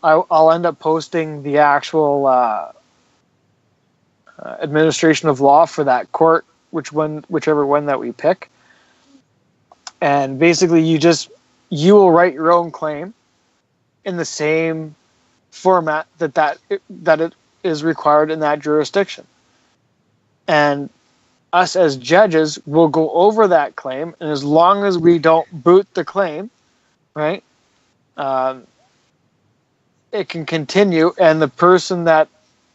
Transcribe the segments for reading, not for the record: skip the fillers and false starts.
I'll end up posting the actual administration of law for that court, whichever one that we pick. And basically, you will write your own claim in the same format that it is required in that jurisdiction. And us as judges will go over that claim, and as long as we don't boot the claim, right, it can continue, and the person that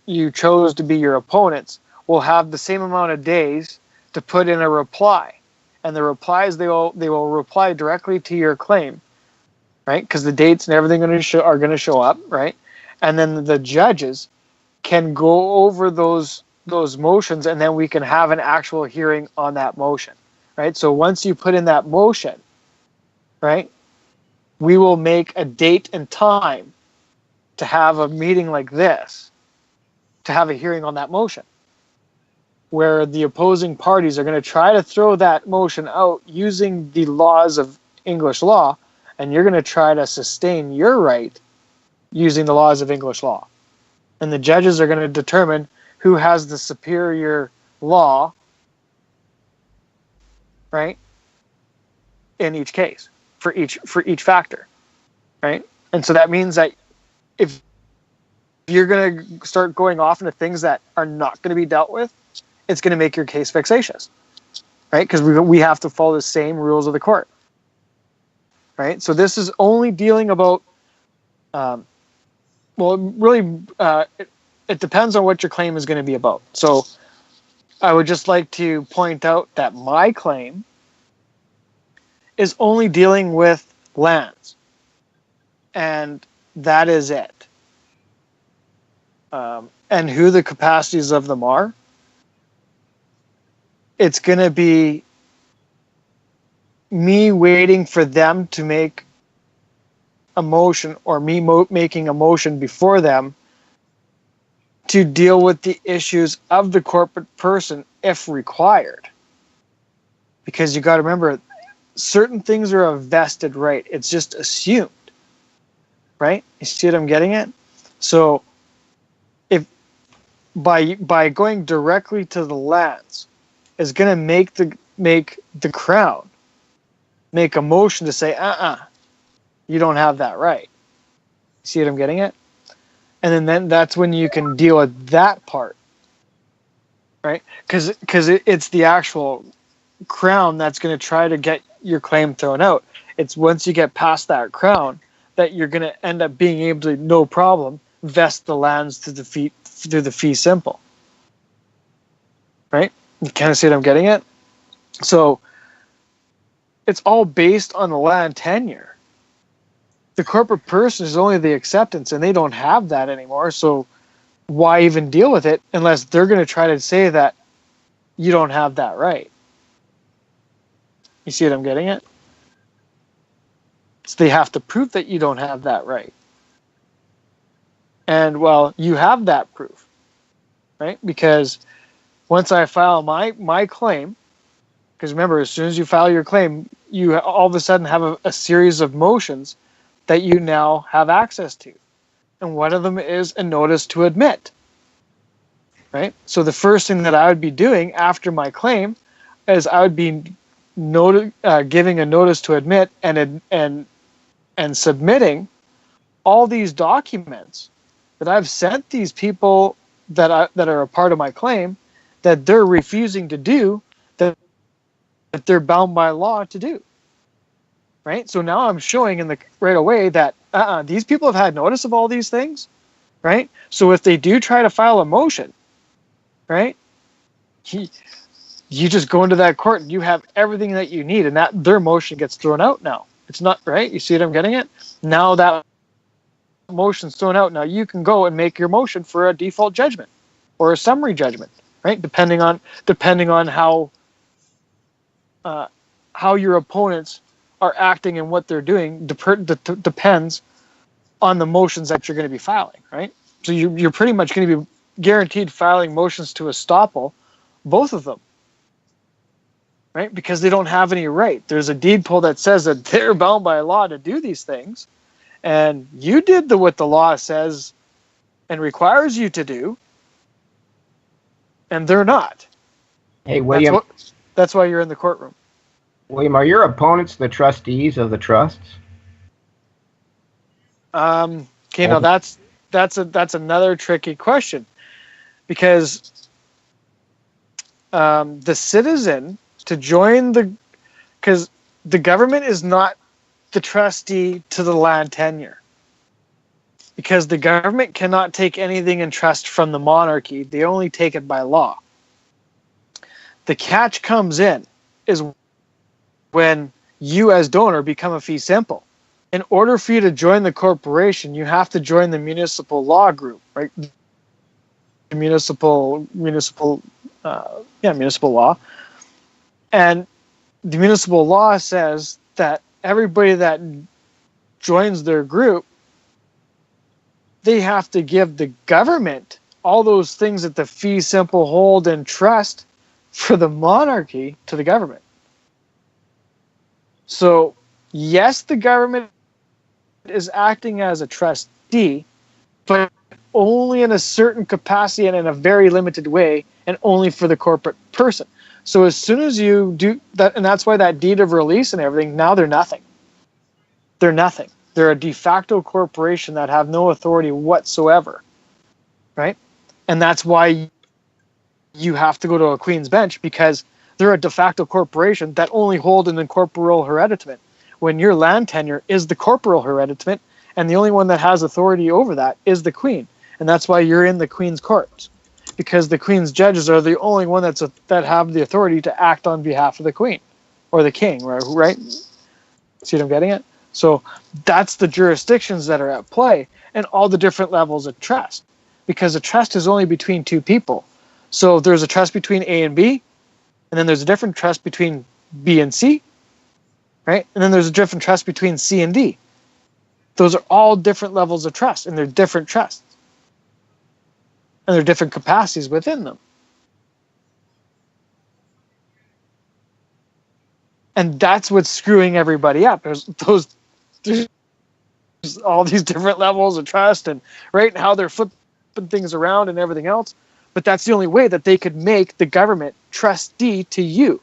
you chose to be your opponents will have the same amount of days to put in a reply. And the replies, they will reply directly to your claim, right? Because the dates and everything are going to show up, right? And then the judges can go over those motions, and then we can have an actual hearing on that motion, right? So once you put in that motion, right, we will make a date and time to have a meeting like this, to have a hearing on that motion, where the opposing parties are going to try to throw that motion out using the laws of English law, and you're going to try to sustain your right using the laws of English law. And the judges are going to determine who has the superior law, right, in each case, for each factor, right? And so that means that if you're going to start going off into things that are not going to be dealt with, it's going to make your case vexatious, right? Because we have to follow the same rules of the court, right? So this is only dealing about, it depends on what your claim is going to be about. So I would just like to point out that my claim is only dealing with lands, and that is it. And who the capacities of them are, it's going to be me waiting for them to make a motion, or me making a motion before them to deal with the issues of the corporate person if required. Because you got to remember, certain things are a vested right. It's just assumed, right? You see what I'm getting at? So if by going directly to the lands is going to make the crown make a motion to say, you don't have that right. See what I'm getting at? And then that's when you can deal with that part, right? Because it's the actual crown that's going to try to get your claim thrown out. It's once you get past that crown that you're going to end up being able to, no problem, vest the lands through the fee simple, right? You kind of see what I'm getting at? So it's all based on the land tenure. The corporate person is only the acceptance, and they don't have that anymore. So why even deal with it unless they're going to try to say that you don't have that right? You see what I'm getting at? So they have to prove that you don't have that right. And, well, you have that proof, right? Because once I file my claim, because remember, as soon as you file your claim, you all of a sudden have a series of motions that you now have access to. And one of them is a notice to admit, right? So the first thing that I would be doing after my claim is I would be giving a notice to admit and submitting all these documents that I've sent these people that are a part of my claim that they're refusing to do, that they're bound by law to do. Right? So now I'm showing right away that these people have had notice of all these things, right? So if they do try to file a motion, right, you just go into that court and you have everything that you need, and that their motion gets thrown out now. It's not, right? You see what I'm getting at? Now that motion's thrown out, now you can go and make your motion for a default judgment or a summary judgment, right? Depending on how your opponents are acting and what they're doing depends on the motions that you're going to be filing, right? So you're pretty much going to be guaranteed filing motions to estoppel both of them, right? Because they don't have any right. There's a deed poll that says that they're bound by law to do these things, and you did what the law says and requires you to do, and they're not. Hey, William. That's why you're in the courtroom. William, are your opponents the trustees of the trusts? Okay, now that's another tricky question, because the citizen to join because the government is not the trustee to the land tenure, because the government cannot take anything in trust from the monarchy. They only take it by law. The catch comes in is when you as donor become a fee simple. In order for you to join the corporation, you have to join the municipal law group, right? Municipal law. And the municipal law says that everybody that joins their group, they have to give the government all those things that the fee simple hold in trust for the monarchy to the government. So, yes, the government is acting as a trustee, but only in a certain capacity and in a very limited way, and only for the corporate person. So as soon as you do that, and that's why that deed of release and everything, now they're nothing. They're nothing. They're a de facto corporation that have no authority whatsoever, right? And that's why you have to go to a Queen's bench, because they're a de facto corporation that only hold an incorporeal hereditamент, when your land tenure is the corporeal hereditamент, and the only one that has authority over that is the Queen. And that's why you're in the Queen's courts, because the Queen's judges are the only one that have the authority to act on behalf of the Queen or the King, right? See what I'm getting at? So that's the jurisdictions that are at play, and all the different levels of trust, because a trust is only between two people. So there's a trust between A and B, and then there's a different trust between B and C, right? And then there's a different trust between C and D. Those are all different levels of trust, and they're different trusts. And there are different capacities within them. And that's what's screwing everybody up. There's all these different levels of trust, and right, and how they're flipping things around and everything else. But that's the only way that they could make the government trustee to you,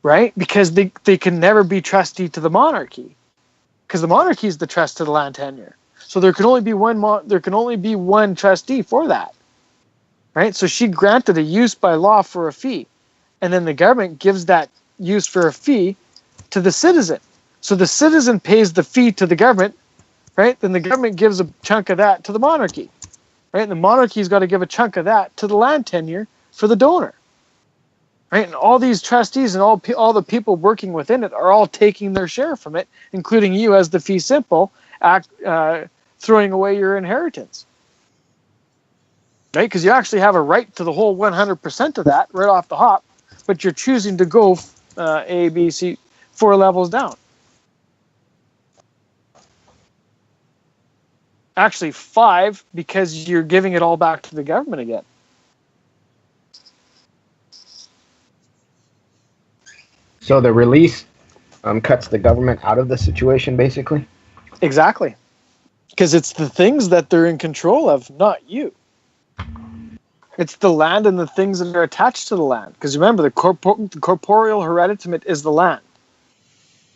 right? Because they can never be trustee to the monarchy, because the monarchy is the trust to the land tenure. So there can only be one trustee for that, right? So she granted a use by law for a fee, and then the government gives that use for a fee to the citizen. So the citizen pays the fee to the government, right? Then the government gives a chunk of that to the monarchy, right? And the monarchy's got to give a chunk of that to the land tenure for the donor, right? And all these trustees and all the people working within it are all taking their share from it, including you as the fee simple, throwing away your inheritance, right? Because you actually have a right to the whole 100% of that right off the hop, but you're choosing to go A, B, C, 4 levels down. Actually 5, because you're giving it all back to the government again. So the release cuts the government out of the situation, basically? Exactly. Because it's the things that they're in control of, not you. It's the land and the things that are attached to the land. Because remember, the corporeal hereditamент is the land.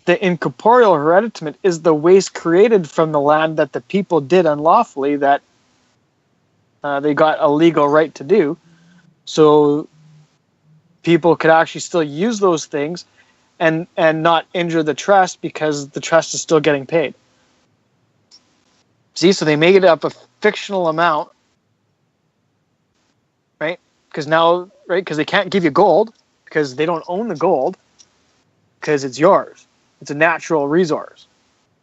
The incorporeal hereditamент is the waste created from the land that the people did unlawfully, that they got a legal right to do. So people could actually still use those things and not injure the trust, because the trust is still getting paid. See, so they made it up a fictional amount, right? Because now, right, because they can't give you gold, because they don't own the gold, because it's yours. It's a natural resource.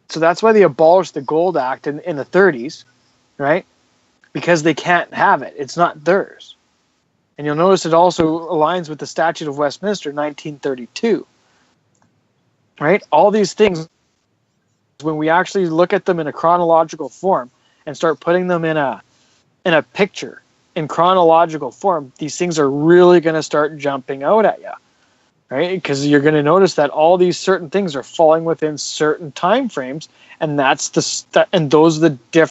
So that's why they abolished the Gold Act in the 30s, right? Because they can't have it. It's not theirs. And you'll notice it also aligns with the Statute of Westminster, 1932, right? All these things, when we actually look at them in a chronological form and start putting them in a picture in chronological form, these things are really going to start jumping out at you. right? Because you're going to notice that all these certain things are falling within certain time frames, and and those are the different